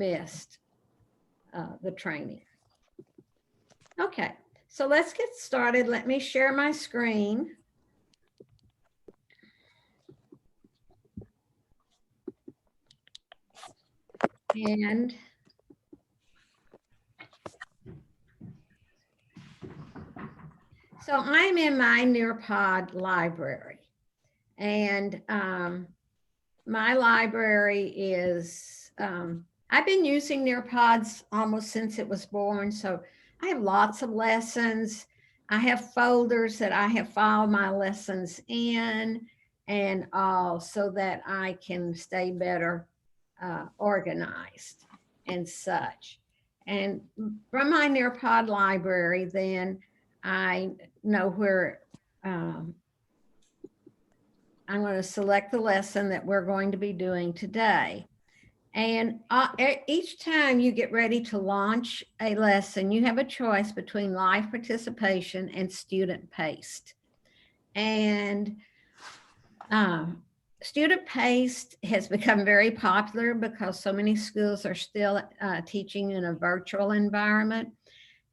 missed the training. Okay, so let's get started. Let me share my screen. And so I'm in my Nearpod library, and my library is, I've been using Nearpods almost since it was born. So I have lots of lessons. I have folders that I have filed my lessons in and all, so that I can stay better organized and such. And from my Nearpod library, then I know where I'm going to select the lesson that we're going to be doing today. And each time you get ready to launch a lesson, you have a choice between live participation and student-paced. And student-paced has become very popular because so many schools are still teaching in a virtual environment.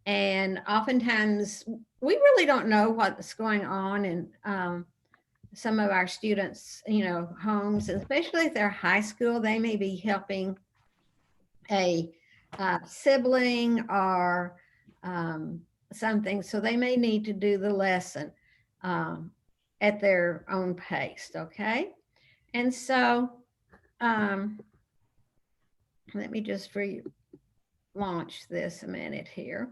And oftentimes we really don't know what's going on in some of our students, homes, especially if they're high school. They may be helping a sibling or something, so they may need to do the lesson at their own pace. Okay, and so let me just launch this a minute here.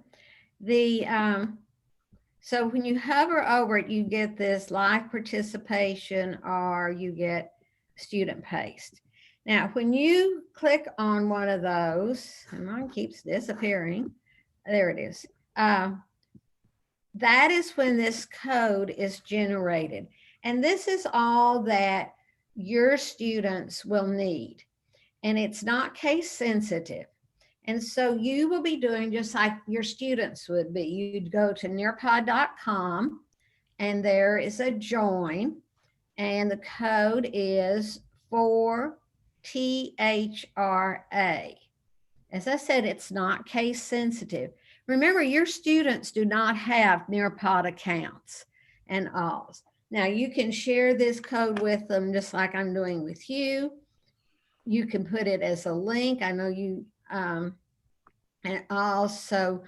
So when you hover over it, you get this live participation, or you get student-paced. Now, when you click on one of those, and mine keeps disappearing. There it is. That is when this code is generated. And this is all that your students will need. And it's not case sensitive. And so you will be doing just like your students would be. You'd go to nearpod.com, and there is a join, and the code is 4THRA. As I said, it's not case sensitive. Remember, your students do not have Nearpod accounts and alls. Now, you can share this code with them just like I'm doing with you. You can put it as a link. I know you, and also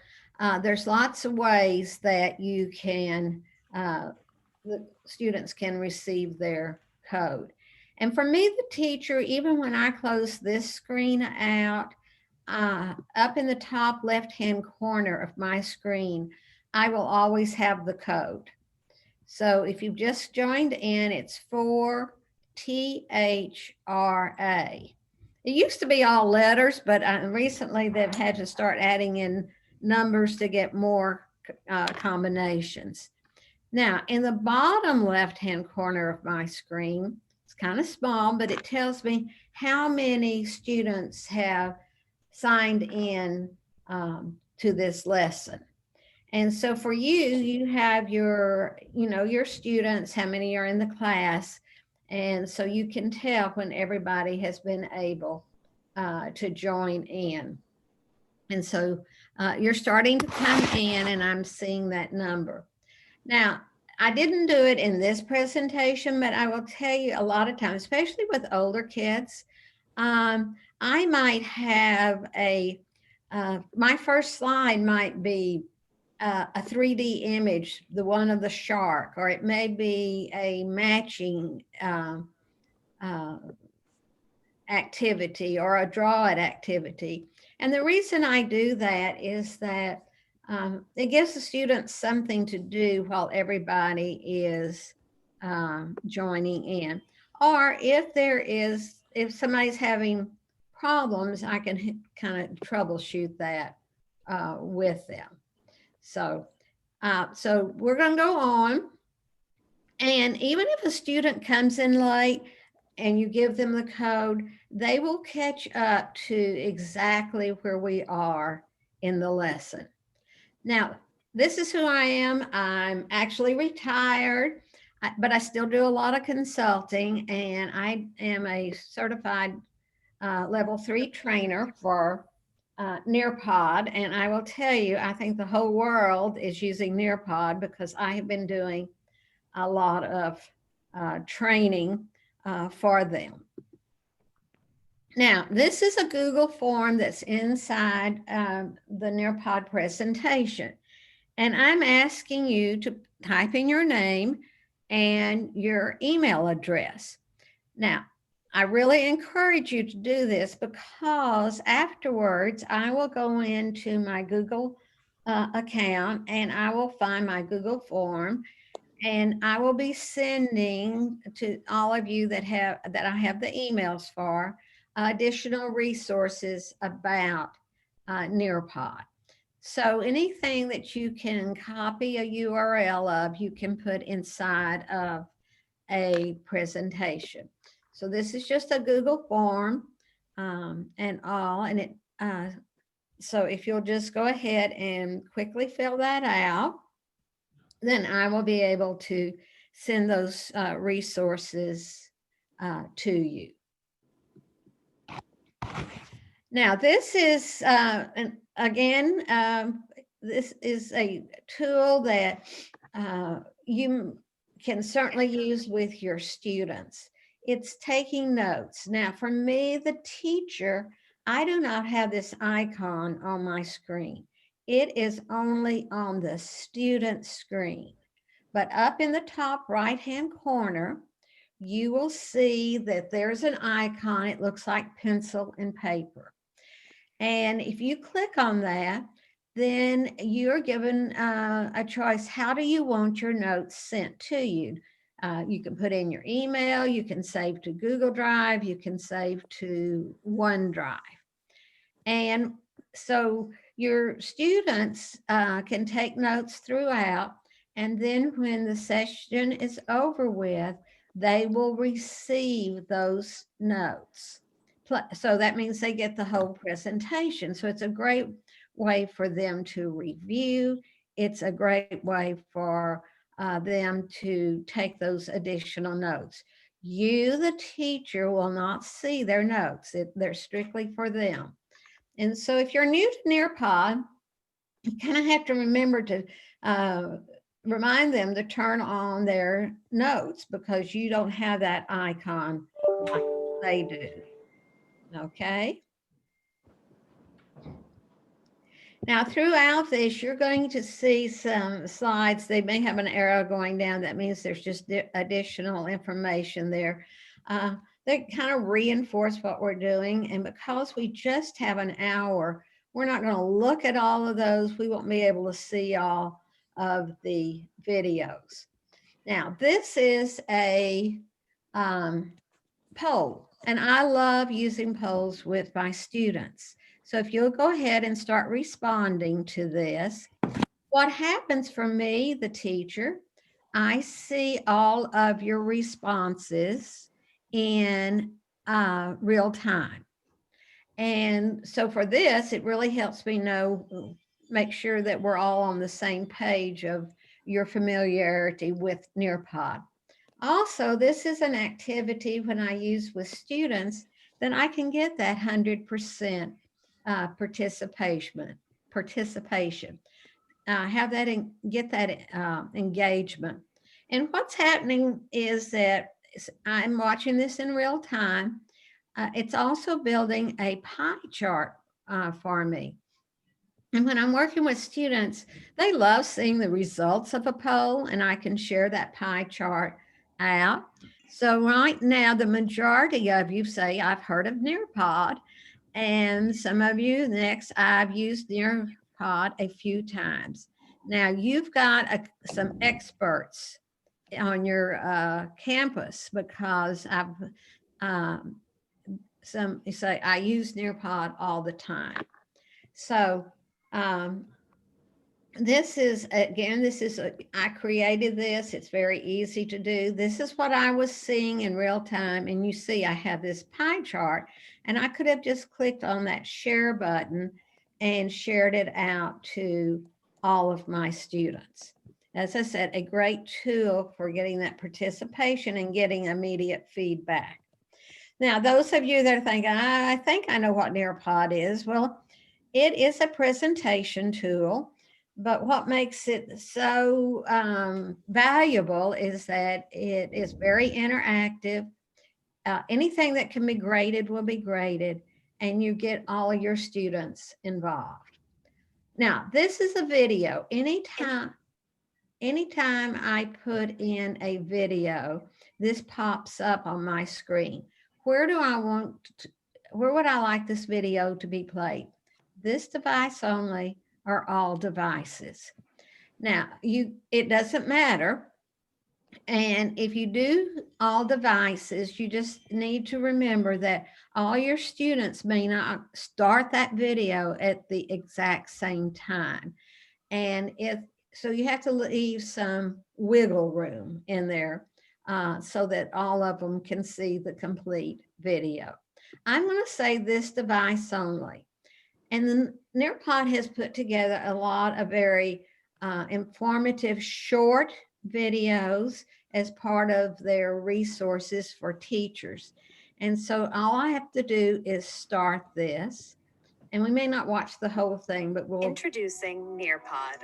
there's lots of ways that you can, the students can receive their code. And for me, the teacher, even when I close this screen out, up in the top left-hand corner of my screen, I will always have the code. So if you've just joined in, it's 4THRA. It used to be all letters, but recently they've had to start adding in numbers to get more combinations. Now, in the bottom left-hand corner of my screen, it's kind of small, but it tells me how many students have signed in to this lesson. And so for you, you have your, your students, how many are in the class. And so you can tell when everybody has been able to join in. And so you're starting to come in, and I'm seeing that number. Now, I didn't do it in this presentation, but I will tell you a lot of times, especially with older kids, I might have my first slide might be a 3D image, the one of the shark, or it may be a matching activity or a draw it activity. And the reason I do that is that it gives the students something to do while everybody is joining in. Or if somebody's having problems, I can kind of troubleshoot that with them. So we're going to go on. And even if a student comes in late and you give them the code, they will catch up to exactly where we are in the lesson. Now, this is who I am. I'm actually retired, but I still do a lot of consulting, and I am a certified level 3 trainer for Nearpod. And I will tell you, I think the whole world is using Nearpod because I have been doing a lot of training for them. Now, this is a Google form that's inside the Nearpod presentation. And I'm asking you to type in your name and your email address. Now, I really encourage you to do this because afterwards I will go into my Google account and I will find my Google form, and I will be sending to all of you that I have the emails for additional resources about Nearpod. So anything that you can copy a URL of, you can put inside of a presentation. So this is just a Google form and all, and so if you'll just go ahead and quickly fill that out, then I will be able to send those resources to you. Now, this is, this is a tool that you can certainly use with your students. It's taking notes. Now, for me, the teacher, I do not have this icon on my screen. It is only on the student screen. But up in the top right-hand corner, you will see that there's an icon. It looks like pencil and paper. And if you click on that, then you're given a choice. How do you want your notes sent to you? You can put in your email, you can save to Google Drive, you can save to OneDrive. And so your students can take notes throughout, and then when the session is over with, they will receive those notes. So that means they get the whole presentation. So it's a great way for them to review. It's a great way for them to take those additional notes. You, the teacher, will not see their notes. They're strictly for them. And so if you're new to Nearpod, you kind of have to remember to remind them to turn on their notes because you don't have that icon like they do. Okay. Now, throughout this, you're going to see some slides. They may have an arrow going down. That means there's just additional information there. They kind of reinforce what we're doing. And because we just have an hour, we're not going to look at all of those. We won't be able to see all of the videos. Now, this is a poll, and I love using polls with my students. So if you'll go ahead and start responding to this, what happens for me, the teacher, I see all of your responses in real time. And so for this, it really helps me know, make sure that we're all on the same page of your familiarity with Nearpod. Also, this is an activity when I use with students, then I can get that 100% participation. Have that get that engagement. And what's happening is that I'm watching this in real time. It's also building a pie chart for me. And when I'm working with students, they love seeing the results of a poll, and I can share that pie chart out. So right now, the majority of you say, I've heard of Nearpod, and some of you, next, I've used Nearpod a few times. Now, you've got some experts on your campus because some you say, I use Nearpod all the time. So this is, again, I created this. It's very easy to do. This is what I was seeing in real time. And you see, I have this pie chart, and I could have just clicked on that share button and shared it out to all of my students. As I said, a great tool for getting that participation and getting immediate feedback. Now, those of you that are thinking, I think I know what Nearpod is. Well, it is a presentation tool, but what makes it so valuable is that it is very interactive. Anything that can be graded will be graded, and you get all of your students involved. Now, this is a video. Anytime I put in a video, this pops up on my screen. Where would I like this video to be played? This device only or all devices? Now, it doesn't matter. And if you do all devices, you just need to remember that all your students may not start that video at the exact same time. And so you have to leave some wiggle room in there so that all of them can see the complete video. I'm going to say this device only. And the Nearpod has put together a lot of very informative short videos as part of their resources for teachers. And so all I have to do is start this. And we may not watch the whole thing, but we'll... Introducing Nearpod.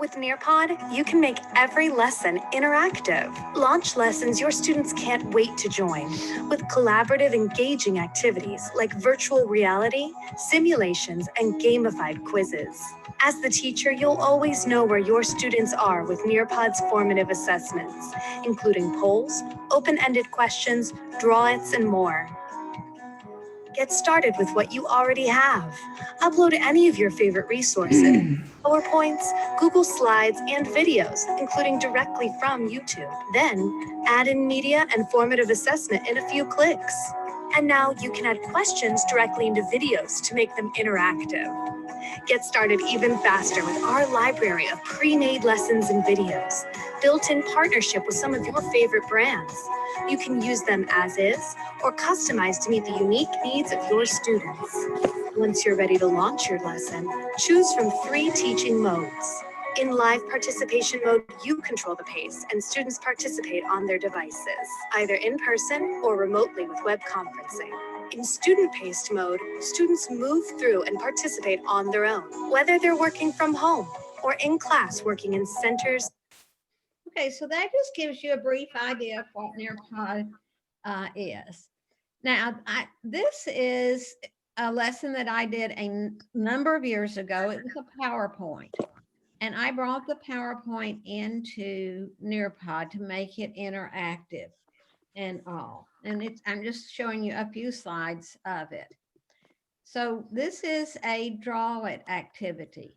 With Nearpod, you can make every lesson interactive. Launch lessons your students can't wait to join with collaborative, engaging activities like virtual reality, simulations, and gamified quizzes. As the teacher, you'll always know where your students are with Nearpod's formative assessments, including polls, open-ended questions, draw-its, and more. Get started with what you already have. Upload any of your favorite resources, PowerPoints, Google Slides, and videos, including directly from YouTube. Then add in media and formative assessment in a few clicks. And now you can add questions directly into videos to make them interactive. Get started even faster with our library of pre-made lessons and videos, built in partnership with some of your favorite brands. You can use them as is or customize to meet the unique needs of your students. Once you're ready to launch your lesson, choose from 3 teaching modes. In live participation mode, you control the pace and students participate on their devices, either in person or remotely with web conferencing. In student-paced mode, students move through and participate on their own, whether they're working from home or in class working in centers. Okay, so that just gives you a brief idea of what Nearpod is. Now, this is a lesson that I did a number of years ago. It was a PowerPoint. And I brought the PowerPoint into Nearpod to make it interactive and all. And I'm just showing you a few slides of it. So this is a draw it activity.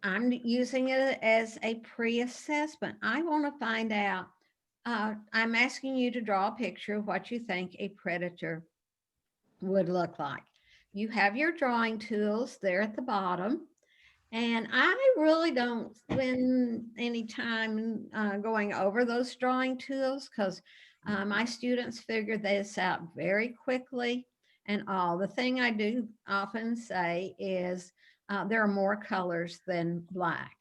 I'm using it as a pre-assessment. I want to find out, I'm asking you to draw a picture of what you think a predator would look like. You have your drawing tools there at the bottom. And I really don't spend any time going over those drawing tools because my students figure this out very quickly. And all the thing I do often say is there are more colors than black.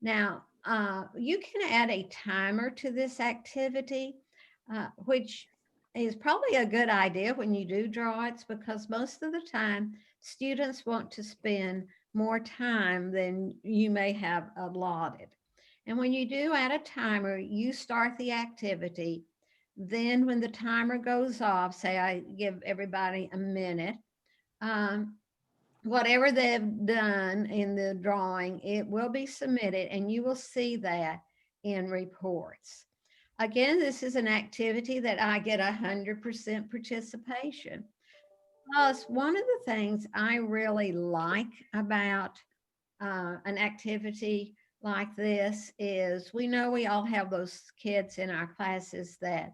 Now, you can add a timer to this activity, which is probably a good idea when you do draw it, because most of the time students want to spend more time than you may have allotted. And when you do add a timer, you start the activity. Then when the timer goes off, say I give everybody a minute, whatever they've done in the drawing, it will be submitted and you will see that in reports. Again, this is an activity that I get 100% participation. Plus, one of the things I really like about an activity like this is we know we all have those kids in our classes that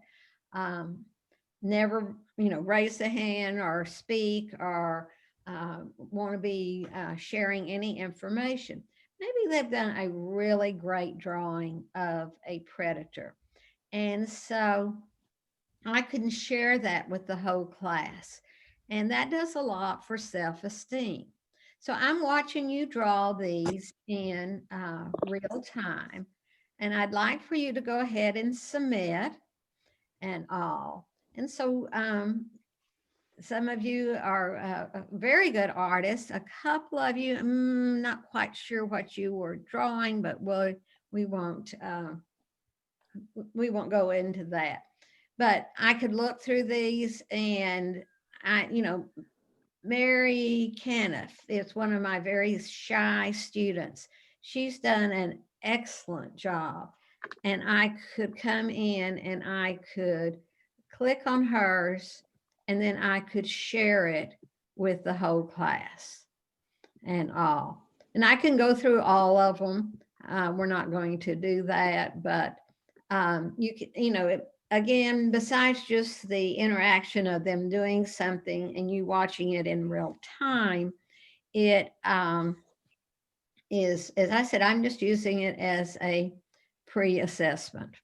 never, raise a hand or speak or want to be sharing any information. Maybe they've done a really great drawing of a predator. And so I can share that with the whole class. And that does a lot for self-esteem. So I'm watching you draw these in real time. And I'd like for you to go ahead and submit and all. And so some of you are very good artists. A couple of you, not quite sure what you were drawing, but we won't we won't go into that. But I could look through these, and Mary Kenneth is one of my very shy students. She's done an excellent job. And I could come in and I could click on hers, and then I could share it with the whole class and all. And I can go through all of them. We're not going to do that, but you can, again, besides just the interaction of them doing something and you watching it in real time, it is, as I said, I'm just using it as a pre-assessment.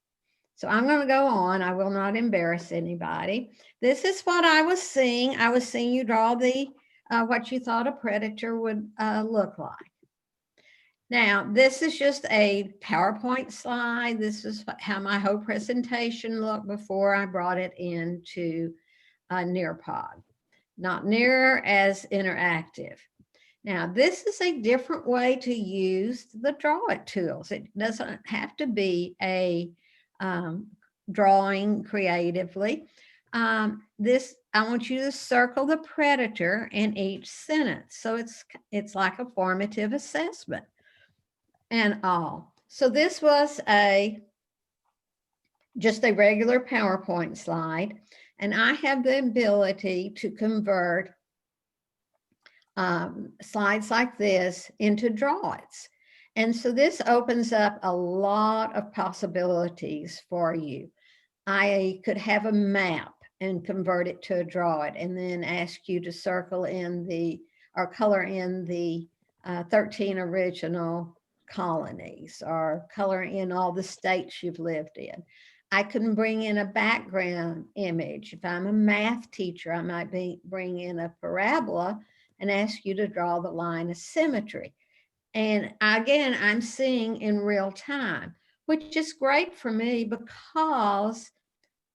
So I'm going to go on. I will not embarrass anybody. This is what I was seeing. I was seeing you draw the what you thought a predator would look like. Now, this is just a PowerPoint slide. This is how my whole presentation looked before I brought it into Nearpod. Not near as interactive. Now, this is a different way to use the Draw It tools. It doesn't have to be a drawing creatively. I want you to circle the predator in each sentence. So it's like a formative assessment and all. So this was just a regular PowerPoint slide, and I have the ability to convert slides like this into Draw-Its. And so this opens up a lot of possibilities for you. I could have a map and convert it to a Draw-It, and then ask you to circle in or color in the 13 original colonies, or color in all the states you've lived in. I can bring in a background image. If I'm a math teacher, I might bring in a parabola and ask you to draw the line of symmetry. And again, I'm seeing in real time, which is great for me because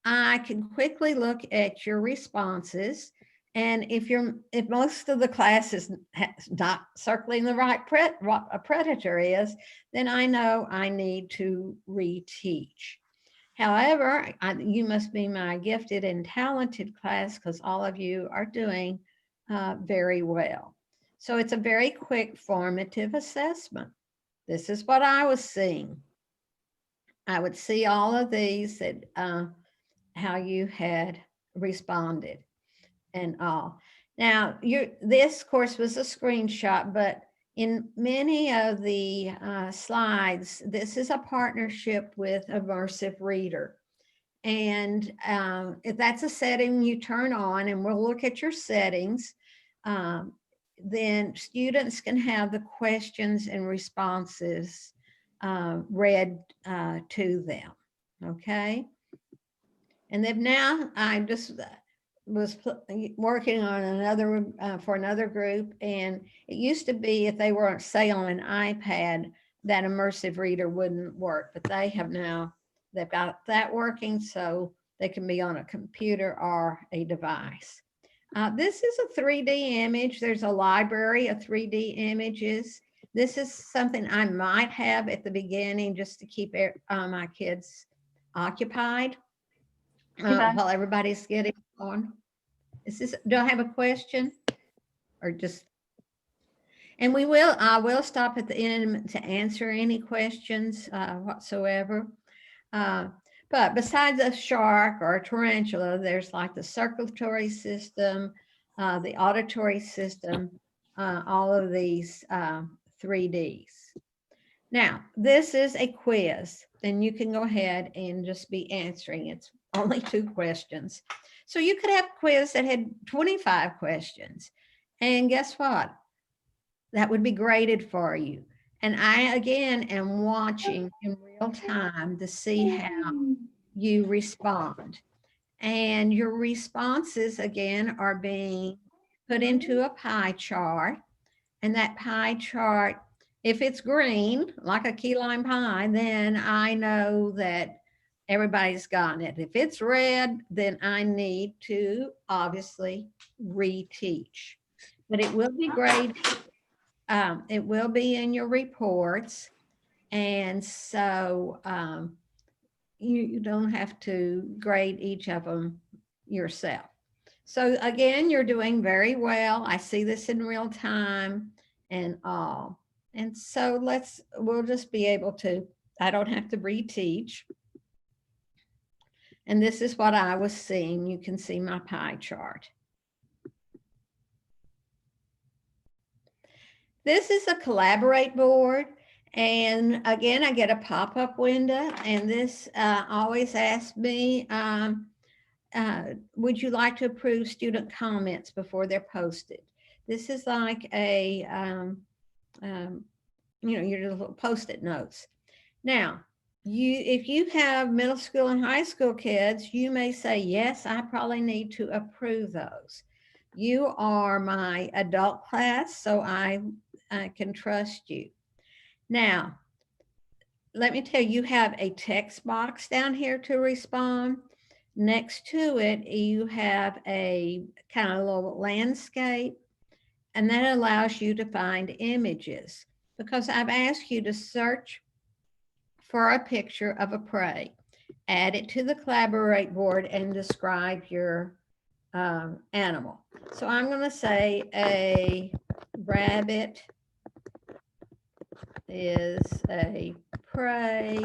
I can quickly look at your responses. And if most of the class is not circling the right a predator is, then I know I need to reteach. However, you must be my gifted and talented class, because all of you are doing very well. So it's a very quick formative assessment. This is what I was seeing. I would see all of these that how you had responded and all. Now, this course was a screenshot, but in many of the slides, this is a partnership with Immersive Reader. And if that's a setting you turn on, and we'll look at your settings, then students can have the questions and responses read to them, okay? And then now I just was working on another for another group, and it used to be if they were, say, on an iPad, that Immersive Reader wouldn't work, but they've got that working, so they can be on a computer or a device. This is a 3D image. There's a library of 3D images. This is something I might have at the beginning just to keep my kids occupied while everybody's getting on. Do I have a question? Or just, and I will stop at the end to answer any questions whatsoever. But besides a shark or a tarantula, there's like the circulatory system, the auditory system, all of these 3Ds. Now, this is a quiz, and you can go ahead and just be answering. It's only 2 questions. So you could have a quiz that had 25 questions. And guess what? That would be graded for you. And I, again, am watching in real time to see how you respond. And your responses, again, are being put into a pie chart. And that pie chart, if it's green, like a key lime pie, then I know that everybody's gotten it. If it's red, then I need to obviously reteach. But it will be graded. It will be in your reports. And so you don't have to grade each of them yourself. So again, you're doing very well. I see this in real time and all. And so we'll just be able to, I don't have to reteach. And this is what I was seeing. You can see my pie chart. This is a collaborate board. And again, I get a pop-up window, and this always asks me, would you like to approve student comments before they're posted? This is like a, your little Post-it notes. Now, if you have middle school and high school kids, you may say, yes, I probably need to approve those. You are my adult class, so I can trust you. Now, let me tell you, you have a text box down here to respond. Next to it, you have a kind of little landscape, and that allows you to find images, because I've asked you to search for a picture of a prey, add it to the collaborate board, and describe your animal. So I'm going to say a rabbit is a prey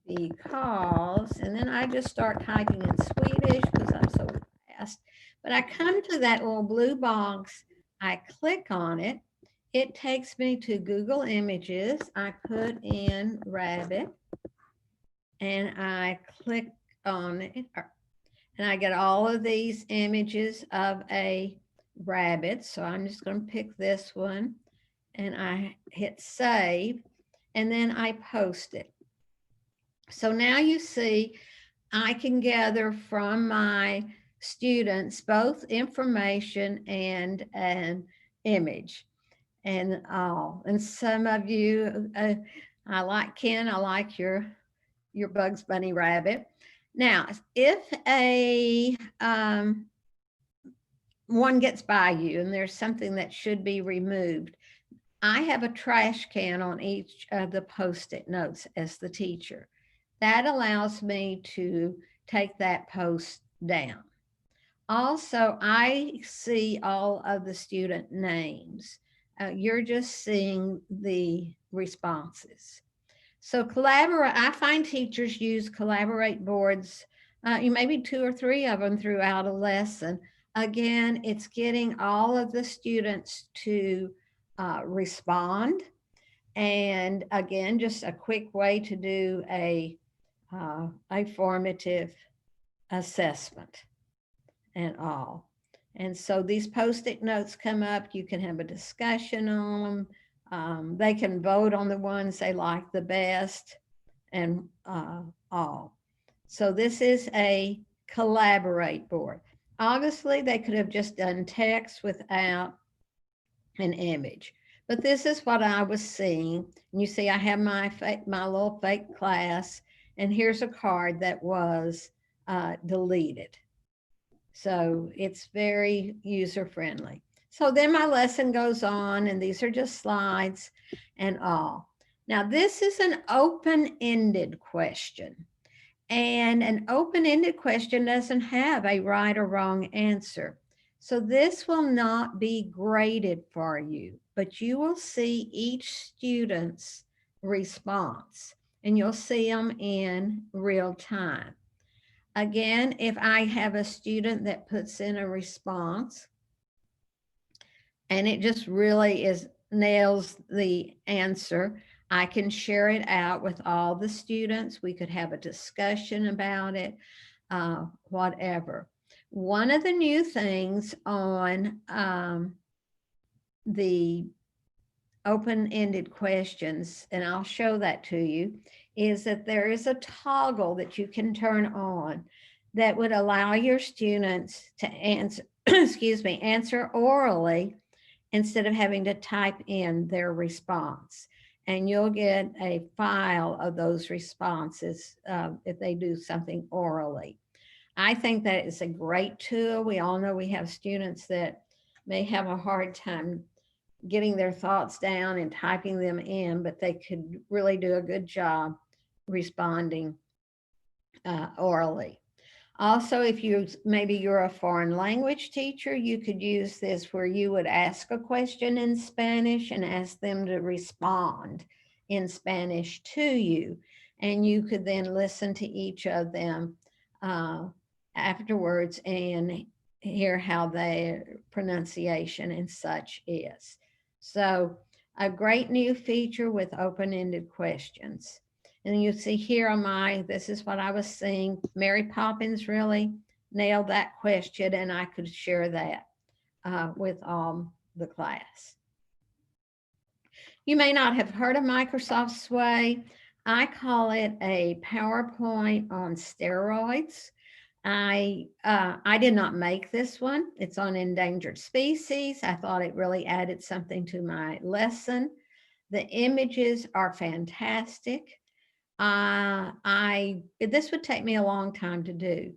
because, and then I just start typing in Swedish because I'm so fast. But I come to that little blue box, I click on it, it takes me to Google Images. I put in rabbit and I click on it, and I get all of these images of a rabbit. So I'm just going to pick this one, and I hit save, and then I post it. So now you see I can gather from my students both information and an image and all. And some of you, I like Ken, I like your Bugs Bunny rabbit. Now, if a one gets by you and there's something that should be removed, I have a trash can on each of the Post-it notes as the teacher. That allows me to take that post down. Also, I see all of the student names. You're just seeing the responses. So collaborate, I find teachers use collaborate boards, maybe 2 or 3 of them throughout a lesson. Again, it's getting all of the students to respond. And again, just a quick way to do a formative assessment and all. And so these Post-it notes come up, you can have a discussion on them. They can vote on the ones they like the best and all. So this is a collaborate board. Obviously, they could have just done text without an image, but this is what I was seeing. And you see, I have my little fake class, and here's a card that was deleted. So it's very user-friendly. So then my lesson goes on, and these are just slides and all. Now, this is an open-ended question. And an open-ended question doesn't have a right or wrong answer. So this will not be graded for you, but you will see each student's response, and you'll see them in real time. Again, if I have a student that puts in a response and it just really nails the answer, I can share it out with all the students. We could have a discussion about it, whatever. One of the new things on the open-ended questions, and I'll show that to you, is that there is a toggle that you can turn on that would allow your students to answer, answer orally instead of having to type in their response. and you'll get a file of those responses if they do something orally. I think that is a great tool. We all know we have students that may have a hard time getting their thoughts down and typing them in, but they could really do a good job responding orally. Also, if maybe you're a foreign language teacher, you could use this where you would ask a question in Spanish and ask them to respond in Spanish to you. And you could then listen to each of them afterwards and hear how their pronunciation and such is. So a great new feature with open-ended questions. And you see here on this is what I was seeing. Mary Poppins really nailed that question, and I could share that with the class. You may not have heard of Microsoft Sway. I call it a PowerPoint on steroids. I did not make this one. It's on endangered species. I thought it really added something to my lesson. The images are fantastic. This would take me a long time to do,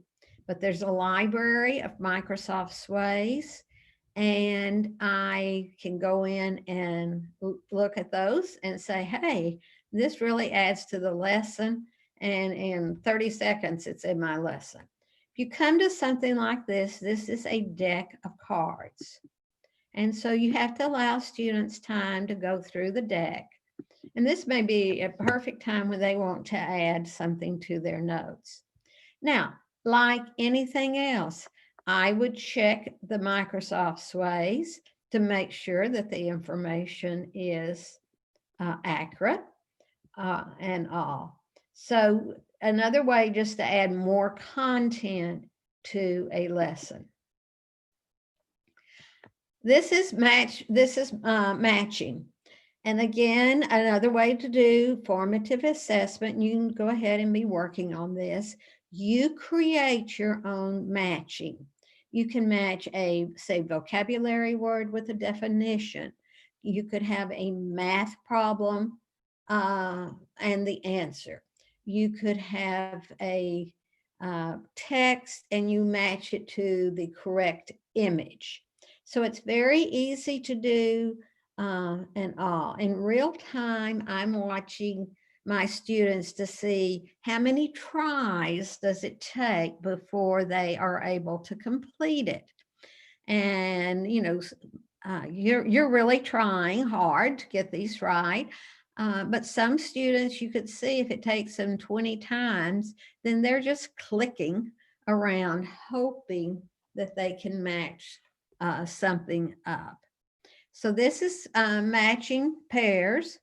but there's a library of Microsoft Sways, and I can go in and look at those and say, hey, this really adds to the lesson. And in 30 seconds, it's in my lesson. If you come to something like this is a deck of cards. And so you have to allow students time to go through the deck. And this may be a perfect time when they want to add something to their notes. Now, like anything else, I would check the Microsoft Sways to make sure that the information is accurate and all. So another way just to add more content to a lesson. This is matching. And again, another way to do formative assessment, you can go ahead and be working on this. You create your own matching. You can match a, say, vocabulary word with a definition. You could have a math problem and the answer. You could have a text and you match it to the correct image. So it's very easy to do. And all. In real time, I'm watching my students to see how many tries does it take before they are able to complete it. And, you know, you're really trying hard to get these right. But some students, you could see if it takes them 20 times, then they're just clicking around, hoping that they can match something up. So this is matching pairs,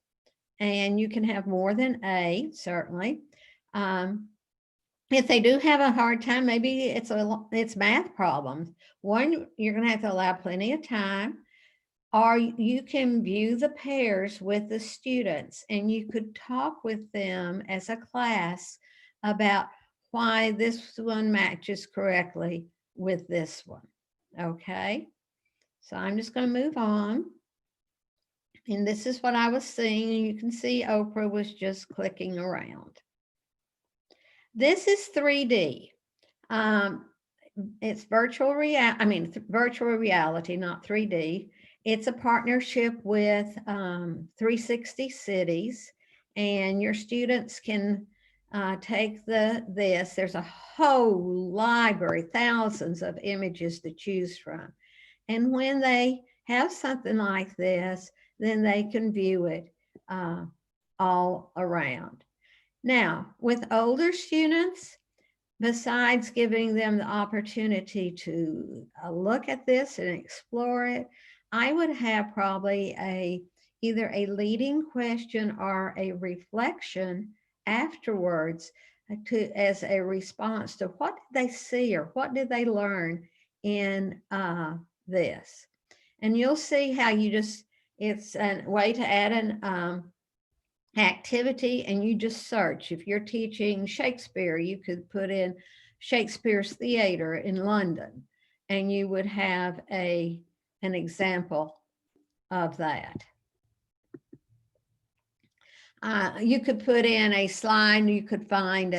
and you can have more than 8, certainly. If they do have a hard time, maybe it's math problems. One, you're going to have to allow plenty of time, or you can view the pairs with the students, and you could talk with them as a class about why this one matches correctly with this one. Okay. So I'm just going to move on. And this is what I was seeing. And you can see Oprah was just clicking around. This is 3D. It's virtual reality, not 3D. It's a partnership with 360 Cities. And your students can take this. There's a whole library, thousands of images to choose from. And when they have something like this, then they can view it all around. Now, with older students, besides giving them the opportunity to look at this and explore it, I would have probably either a leading question or a reflection afterwards as a response to what did they see or what did they learn in this. And you'll see how it's a way to add an activity, and you just search. If you're teaching Shakespeare, you could put in Shakespeare's Theater in London, and you would have an example of that. You could put in a slide, you could find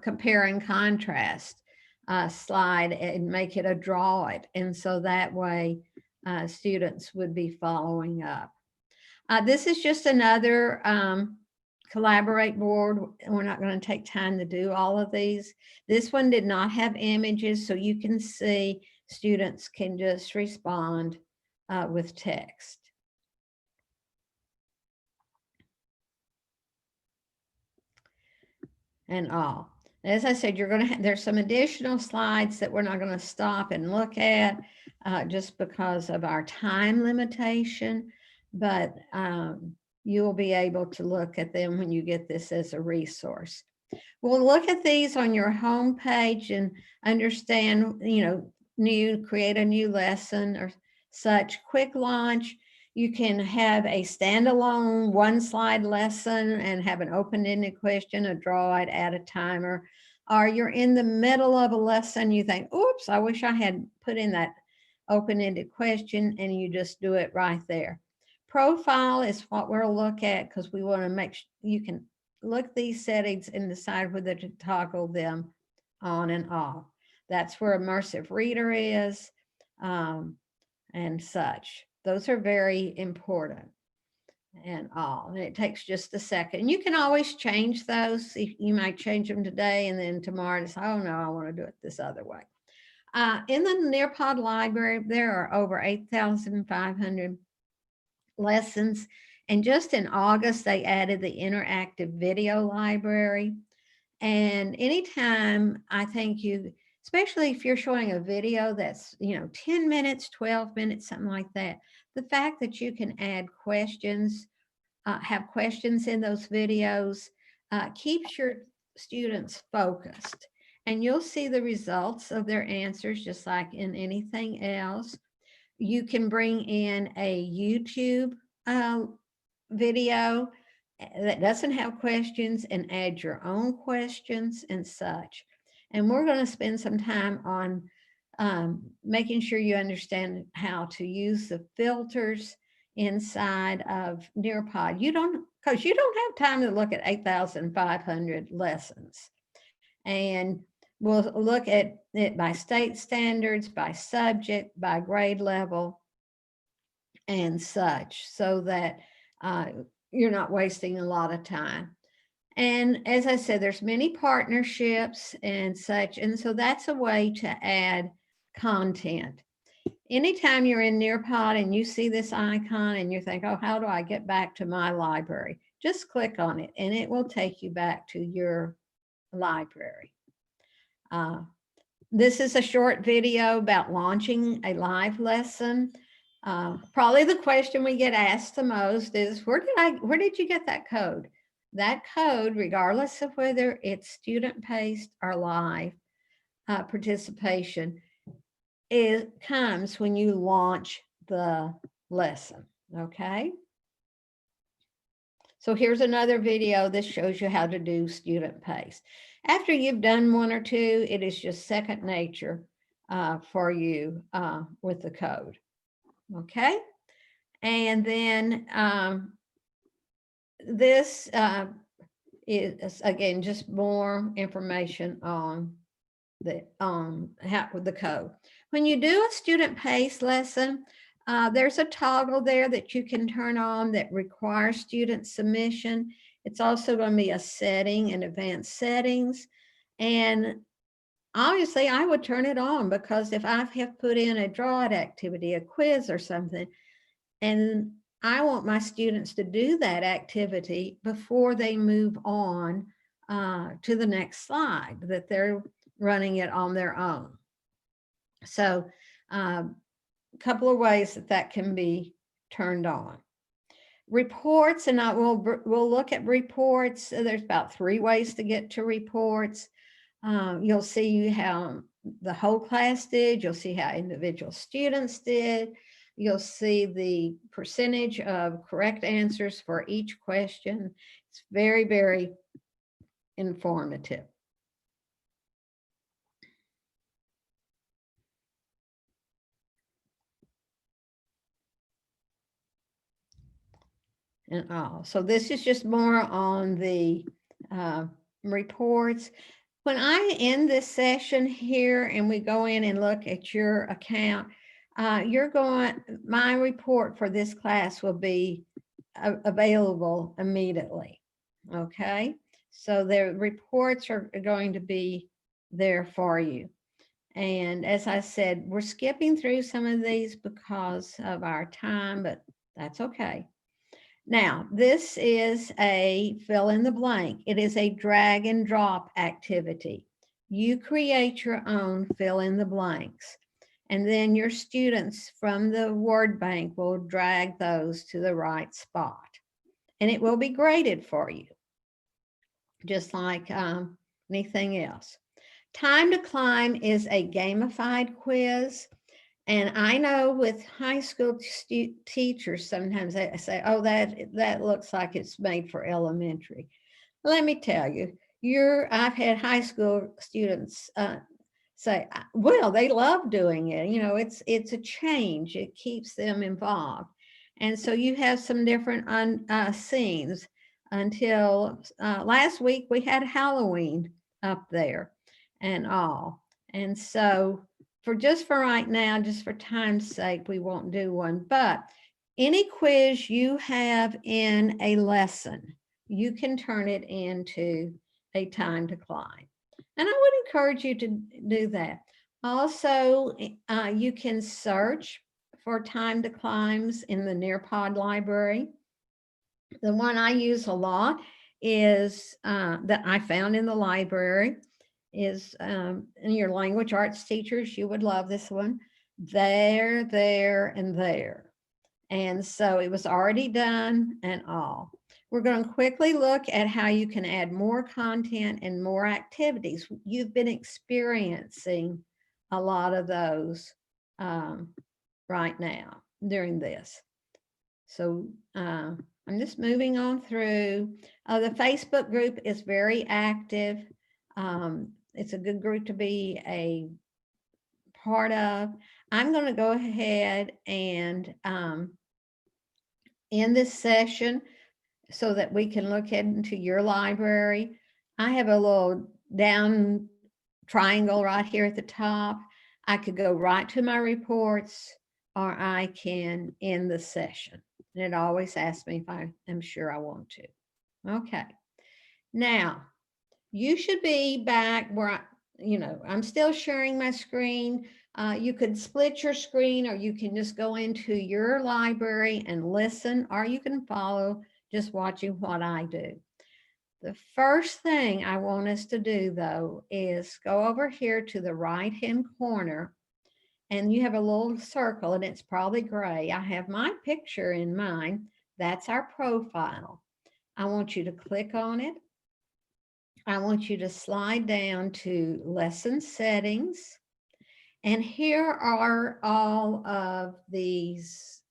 compare and contrast slide and make it a draw it. And so that way students would be following up. This is just another collaborate board. We're not going to take time to do all of these. This one did not have images, so you can see students can just respond with text. And all. As I said, you're going to there's some additional slides that we're not going to stop and look at just because of our time limitation, but you will be able to look at them when you get this as a resource. We'll look at these on your home page and understand, create a new lesson or such. Quick launch. You can have a standalone one slide lesson and have an open-ended question, a draw it, add a timer. Or you're in the middle of a lesson, you think, oops, I wish I had put in that open-ended question, and you just do it right there. Profile is what we'll look at because we want to make sure you can look at these settings and decide whether to toggle them on and off. That's where immersive reader is and such. Those are very important and all. And it takes just a second. You can always change those. You might change them today and then tomorrow it's, oh no, I want to do it this other way. In the Nearpod library, there are over 8,500 lessons. And just in August, they added the interactive video library. And anytime I think especially if you're showing a video that's, 10 minutes, 12 minutes, something like that, the fact that you can add questions, have questions in those videos, keeps your students focused. And you'll see the results of their answers just like in anything else. You can bring in a YouTube video that doesn't have questions and add your own questions and such. And we're going to spend some time on making sure you understand how to use the filters inside of Nearpod. Because you don't have time to look at 8,500 lessons. And we'll look at it by state standards, by subject, by grade level, and such, so that you're not wasting a lot of time. And as I said, there's many partnerships and such. And so that's a way to add content. Anytime you're in Nearpod and you see this icon and you think, oh, how do I get back to my library? Just click on it and it will take you back to your library. This is a short video about launching a live lesson. Probably the question we get asked the most is, where did you get that code? That code, regardless of whether it's student-paced or live participation, comes when you launch the lesson, okay? So here's another video. This shows you how to do student-paced. After you've done one or two, it is just second nature for you with the code, okay? And then this is, again, just more information on the code. When you do a student-paced lesson, there's a toggle there that you can turn on that requires student submission. It's also going to be a setting in advanced settings. And obviously I would turn it on because if I have put in a draw it activity, a quiz or something, and I want my students to do that activity before they move on to the next slide, that they're running it on their own. So a couple of ways that can be turned on. Reports, and we'll look at reports. There's about 3 ways to get to reports. You'll see how the whole class did. You'll see how individual students did. You'll see the percentage of correct answers for each question. It's very, very informative. and all. So this is just more on the reports. When I end this session here and we go in and look at your account, my report for this class will be available immediately. Okay, so the reports are going to be there for you. And as I said, we're skipping through some of these because of our time, but that's okay. Now, this is a fill in the blank. It is a drag and drop activity. You create your own fill in the blanks, and then your students from the word bank will drag those to the right spot, and it will be graded for you, just like anything else. Time to Climb is a gamified quiz. And I know with high school teachers, sometimes they say, oh, that looks like it's made for elementary. Let me tell you, I've had high school students say, well, they love doing it. You know, it's a change. It keeps them involved. And so you have some different scenes. Until last week, we had Halloween up there and all. And so for right now, just for time's sake, we won't do one. But any quiz you have in a lesson, you can turn it into a Time to Climb. And I would encourage you to do that. Also, you can search for Time to Climbs in the Nearpod library. The one I use a lot is that I found in the library is in your language arts teachers, you would love this one. There, and there. And so it was already done and all. We're going to quickly look at how you can add more content and more activities. You've been experiencing a lot of those right now during this. So I'm just moving on through. The Facebook group is very active. It's a good group to be a part of. I'm going to go ahead and end this session so that we can look into your library. I have a little down triangle right here at the top. I could go right to my reports, or I can end the session. And it always asks me if I am sure I want to. Okay. Now, you should be back where, I'm still sharing my screen. You could split your screen, or you can just go into your library and listen, or you can follow just watching what I do. The first thing I want us to do, though, is go over here to the right-hand corner, and you have a little circle, and it's probably gray. I have my picture in mine. That's our profile. I want you to click on it. I want you to slide down to lesson settings. And here are all of these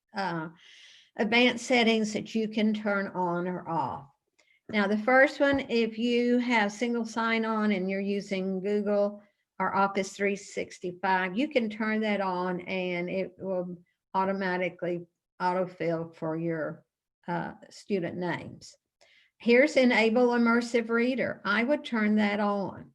advanced settings that you can turn on or off. Now, the first one, if you have single sign-on and you're using Google or Office 365, you can turn that on and it will automatically autofill for your student names. Here's Enable Immersive Reader. I would turn that on.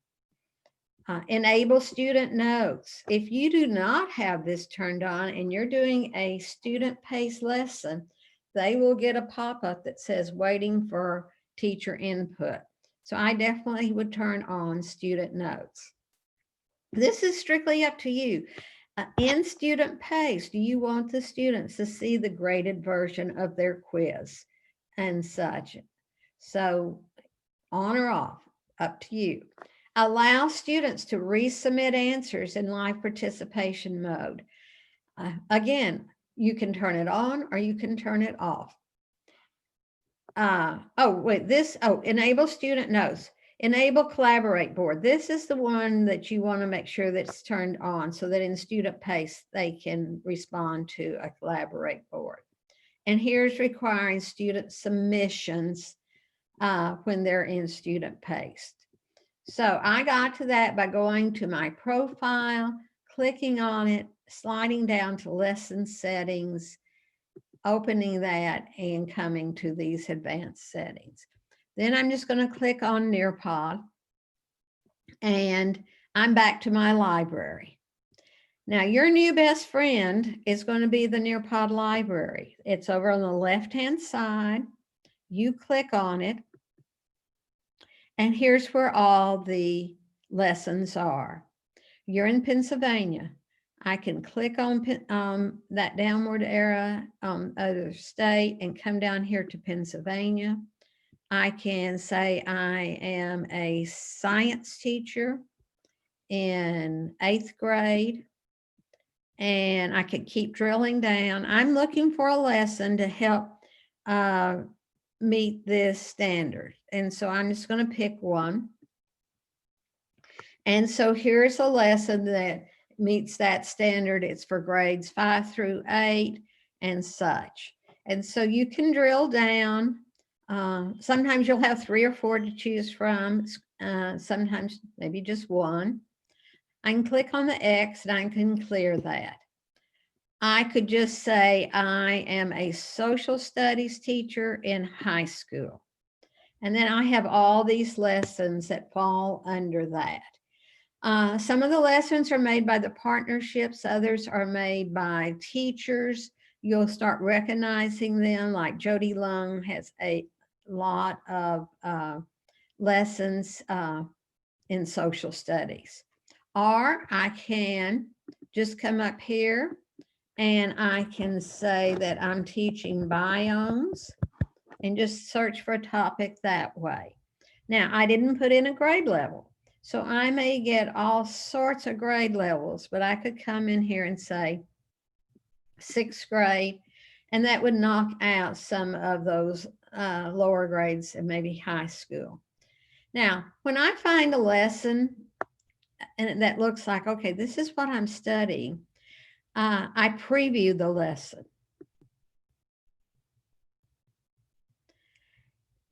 Enable Student Notes. If you do not have this turned on and you're doing a student-paced lesson, they will get a pop-up that says waiting for teacher input. So I definitely would turn on Student Notes. This is strictly up to you. In student pace, do you want the students to see the graded version of their quiz and such? So on or off, up to you. Allow students to resubmit answers in live participation mode. Again, you can turn it on or you can turn it off. Enable student notes. Enable collaborate board. This is the one that you want to make sure that's turned on so that in student pace, they can respond to a collaborate board. And here's requiring student submissions when they're in student pace. So I got to that by going to my profile, clicking on it, sliding down to lesson settings, opening that and coming to these advanced settings. Then I'm just going to click on Nearpod, and I'm back to my library. Now, your new best friend is going to be the Nearpod library. It's over on the left-hand side. You click on it, and here's where all the lessons are. You're in Pennsylvania. I can click on that downward arrow on other state and come down here to Pennsylvania. I can say I am a science teacher in 8th grade, and I could keep drilling down. I'm looking for a lesson to help meet this standard. And so I'm just going to pick one. And so here's a lesson that meets that standard. It's for grades 5 through 8 and such. And so you can drill down. Sometimes you'll have 3 or 4 to choose from. Sometimes maybe just one. I can click on the X and I can clear that. I could just say I am a social studies teacher in high school. And then I have all these lessons that fall under that. Some of the lessons are made by the partnerships, others are made by teachers. You'll start recognizing them, like Jody Lung has a lot of lessons in social studies. Or I can just come up here and I can say that I'm teaching biomes and just search for a topic that way. Now, I didn't put in a grade level, so I may get all sorts of grade levels, but I could come in here and say 6th grade, and that would knock out some of those lower grades and maybe high school. Now, when I find a lesson and that looks like, okay, this is what I'm studying, I preview the lesson.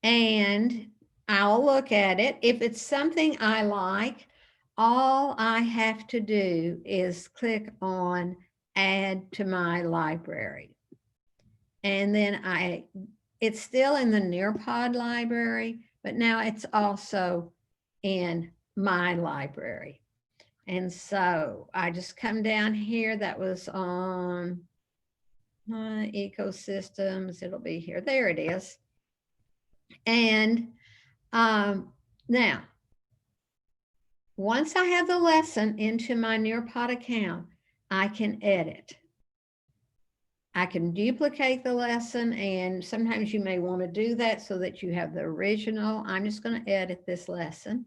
And I'll look at it. If it's something I like, all I have to do is click on add to my library. And then it's still in the Nearpod library, but now it's also in my library. And so I just come down here. That was on my ecosystems. It'll be here. There it is. And now, once I have the lesson into my Nearpod account, I can edit. I can duplicate the lesson, and sometimes you may want to do that so that you have the original. I'm just going to edit this lesson.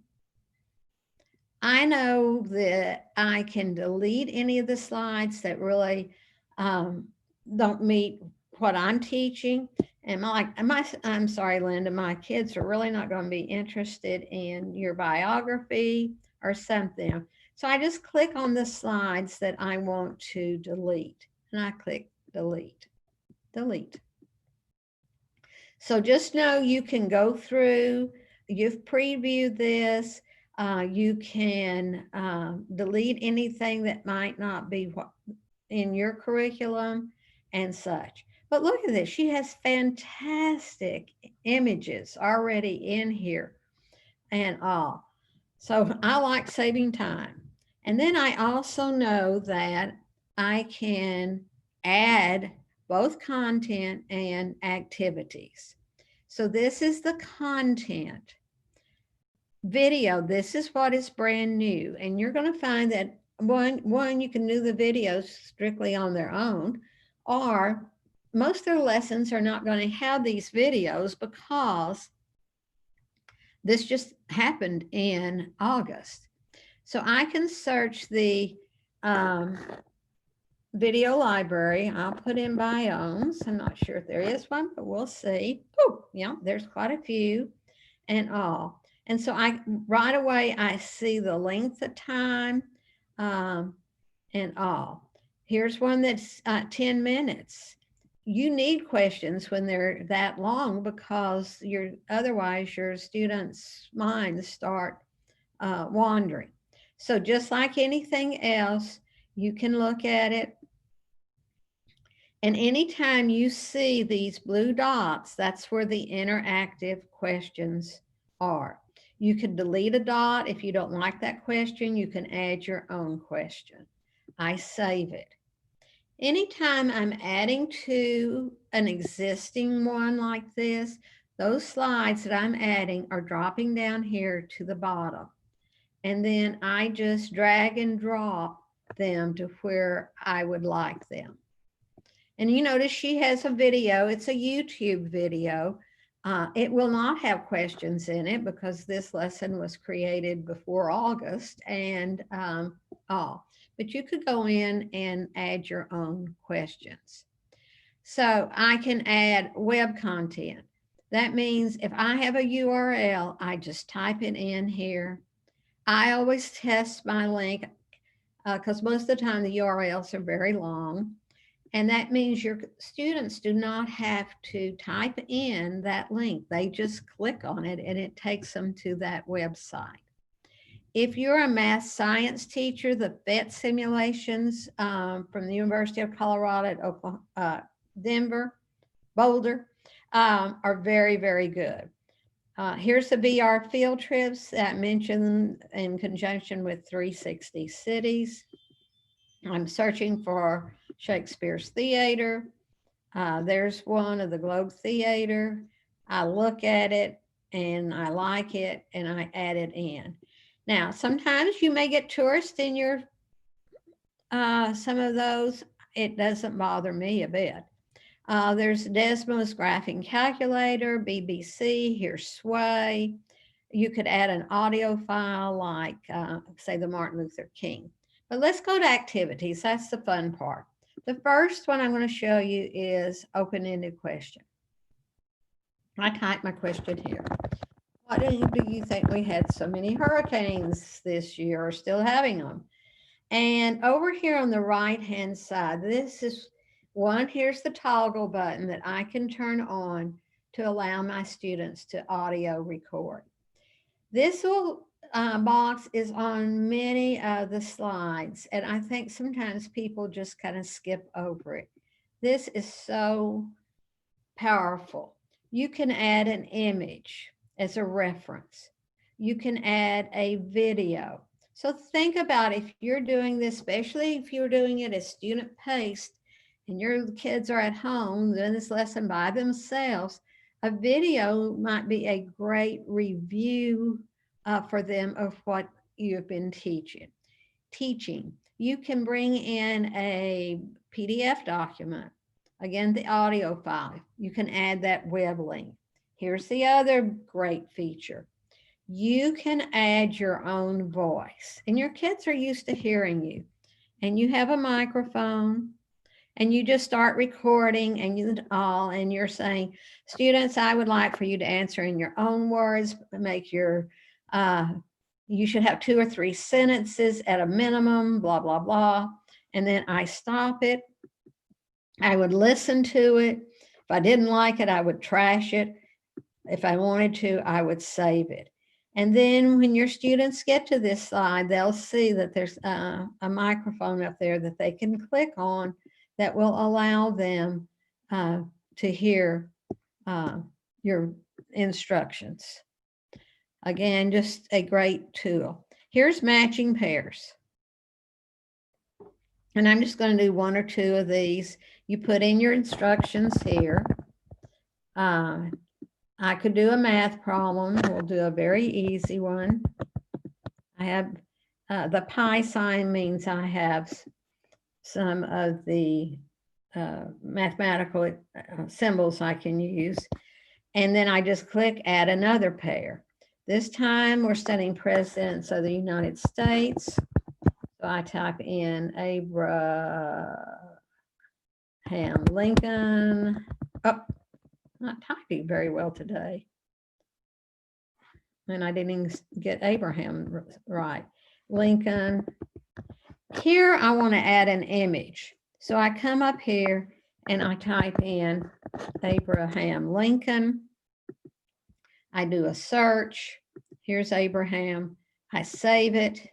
I know that I can delete any of the slides that really don't meet what I'm teaching. And I'm sorry, Linda, my kids are really not going to be interested in your biography or something. So I just click on the slides that I want to delete, and I click delete, delete. So just know you can go through, you've previewed this, you can delete anything that might not be in your curriculum and such. But look at this, she has fantastic images already in here and all. So I like saving time. And then I also know that I can add both content and activities. So this is the content. Video, this is what is brand new. And you're going to find that one, you can do the videos strictly on their own, or most of their lessons are not going to have these videos because this just happened in August. So I can search the video library. I'll put in biomes. I'm not sure if there is one, but we'll see. Oh, yeah, there's quite a few and all. And so right away, I see the length of time and all. Here's one that's 10 minutes. You need questions when they're that long because otherwise your students' minds start wandering. So just like anything else, you can look at it And anytime you see these blue dots, that's where the interactive questions are. You can delete a dot if you don't like that question. You can add your own question. I save it. Anytime I'm adding to an existing one like this, those slides that I'm adding are dropping down here to the bottom. And then I just drag and drop them to where I would like them. And you notice she has a video. It's a YouTube video. It will not have questions in it because this lesson was created before August and all. But you could go in and add your own questions. So I can add web content. That means if I have a URL, I just type it in here. I always test my link because most of the time the URLs are very long. And that means your students do not have to type in that link. They just click on it and it takes them to that website. If you're a math science teacher, the PhET simulations from the University of Colorado at Oklahoma, Denver, Boulder, are very, very good. Here's the VR field trips that mentioned in conjunction with 360 cities. I'm searching for Shakespeare's Theater. There's one of the Globe Theater. I look at it and I like it and I add it in. Now, sometimes you may get tourists in your, some of those. It doesn't bother me a bit. There's Desmos Graphing Calculator, BBC, here's Sway. You could add an audio file like, say, the Martin Luther King. But let's go to activities. That's the fun part. The first one I'm going to show you is open-ended question. I type my question here. Why do you think we had so many hurricanes this year or still having them? And over here on the right-hand side, this is one, here's the toggle button that I can turn on to allow my students to audio record. This little box is on many of the slides, and I think sometimes people just kind of skip over it. This is so powerful. You can add an image as a reference. You can add a video. So think about if you're doing this, especially if you're doing it as student-paced and your kids are at home doing this lesson by themselves, a video might be a great review for them of what you've been teaching. You can bring in a PDF document. Again, the audio file. You can add that web link. Here's the other great feature. You can add your own voice, and your kids are used to hearing you. And you have a microphone, and you just start recording, and you're saying, students, I would like for you to answer in your own words, make your, you should have 2 or 3 sentences at a minimum, blah, blah, blah. And then I stop it. I would listen to it. If I didn't like it, I would trash it. If I wanted to, I would save it. And then when your students get to this slide, they'll see that there's a microphone up there that they can click on that will allow them to hear your instructions. Again, just a great tool. Here's matching pairs. And I'm just going to do 1 or 2 of these. You put in your instructions here. I could do a math problem. We'll do a very easy one. I have the pi sign means I have some of the mathematical symbols I can use. And then I just click add another pair. This time we're studying presidents of the United States. So I type in Abraham Lincoln. Oh, not typing very well today. And I didn't even get Abraham right. Lincoln. Here I want to add an image. So I come up here and I type in Abraham Lincoln. I do a search. Here's Abraham. I save it.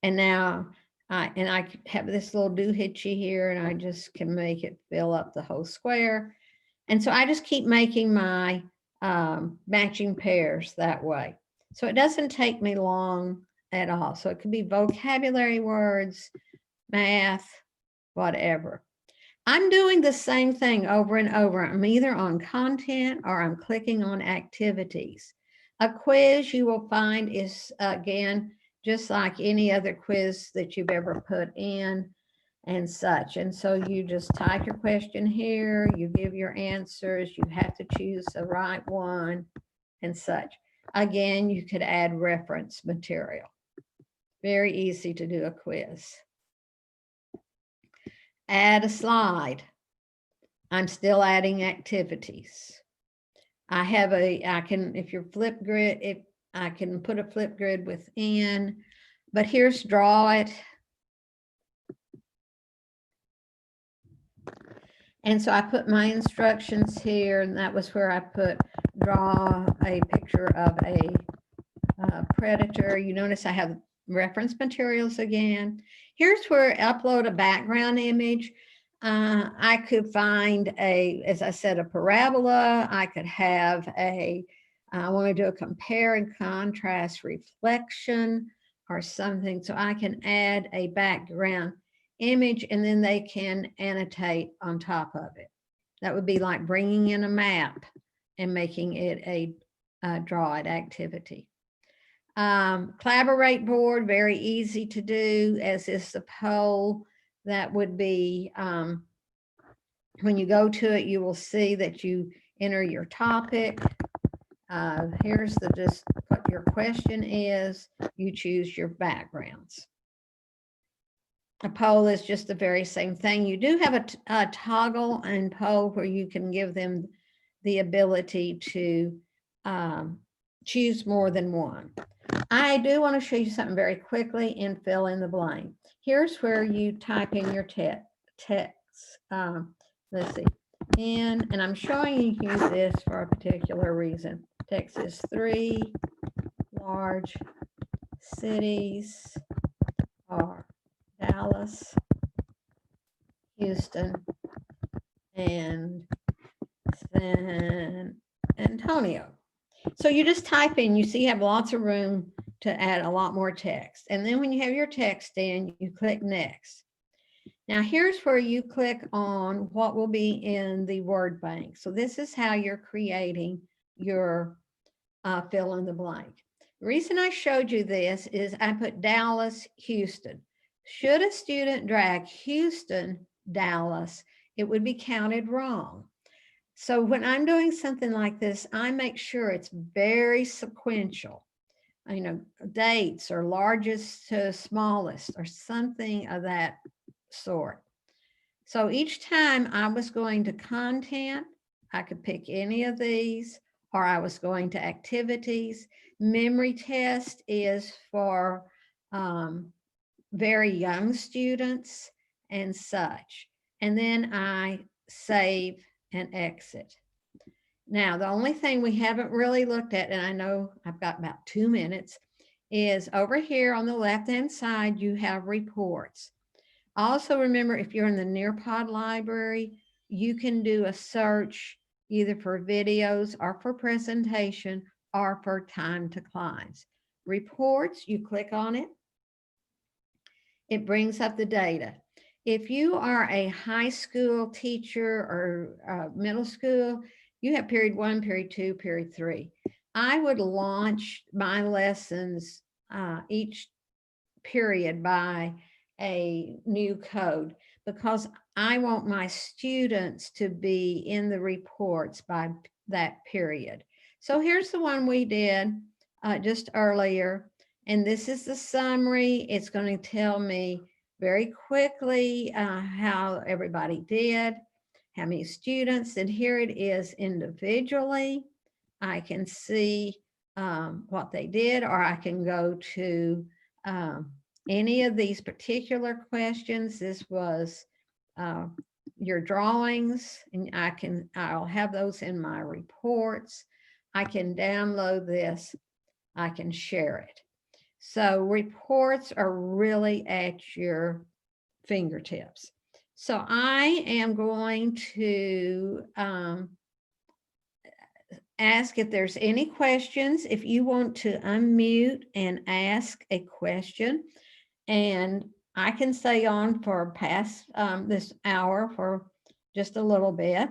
And now And I have this little doohickey here, and I just can make it fill up the whole square. And so I just keep making my matching pairs that way. So it doesn't take me long at all. So it could be vocabulary words, math, whatever. I'm doing the same thing over and over. I'm either on content or I'm clicking on activities. A quiz you will find is, again, just like any other quiz that you've ever put in and such. And so you just type your question here, you give your answers, you have to choose the right one and such. Again, you could add reference material. Very easy to do a quiz. Add a slide. I'm still adding activities. I can, if you're Flipgrid, I can put a Flipgrid within, but here's draw it. And so I put my instructions here, and that was where I put draw a picture of a predator. You notice I have reference materials again. Here's where upload a background image. I could find as I said, a parabola. I could have I want to do a compare and contrast reflection or something. So I can add a background image, and then they can annotate on top of it. That would be like bringing in a map and making it a draw it activity. Collaborate board, very easy to do, as is the poll. That would be, when you go to it, you will see that you enter your topic. Here's just what your question is. You choose your backgrounds. A poll is just the very same thing. You do have a toggle and poll where you can give them the ability to choose more than one. I do want to show you something very quickly and fill in the blank. Here's where you type in your text. Let's see. And I'm showing you this for a particular reason. Texas 3 large cities are Dallas, Houston, and San Antonio. So you just type in, you see you have lots of room to add a lot more text. And then when you have your text in, you click next. Now here's where you click on what will be in the word bank. So this is how you're creating your fill in the blank. The reason I showed you this is I put Dallas, Houston. Should a student drag Houston, Dallas, it would be counted wrong. So when I'm doing something like this, I make sure it's very sequential. You know, dates or largest to smallest or something of that sort. So each time I was going to content, I could pick any of these, or I was going to activities. Memory test is for very young students and such. And then I save and exit. Now, the only thing we haven't really looked at, and I know I've got about 2 minutes, is over here on the left-hand side, you have reports. Also remember, if you're in the Nearpod library, you can do a search either for videos or for presentation or for time to clients. Reports, you click on it. It brings up the data. If you are a high school teacher or middle school, you have period 1, period 2, period 3. I would launch my lessons each period by a new code, because I want my students to be in the reports by that period. So here's the one we did just earlier. And this is the summary. It's going to tell me very quickly how everybody did, how many students, and here it is individually. I can see what they did, or I can go to any of these particular questions. This was your drawings, and I'll have those in my reports. I can download this. I can share it. So reports are really at your fingertips. So I am going to ask if there's any questions. If you want to unmute and ask a question, and I can stay on for past this hour for just a little bit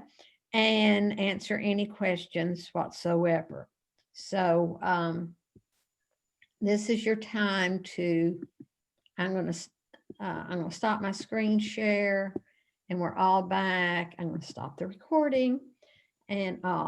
and answer any questions whatsoever. So this is your time to, I'm going to stop my screen share, and we're all back. I'm going to stop the recording, and I'll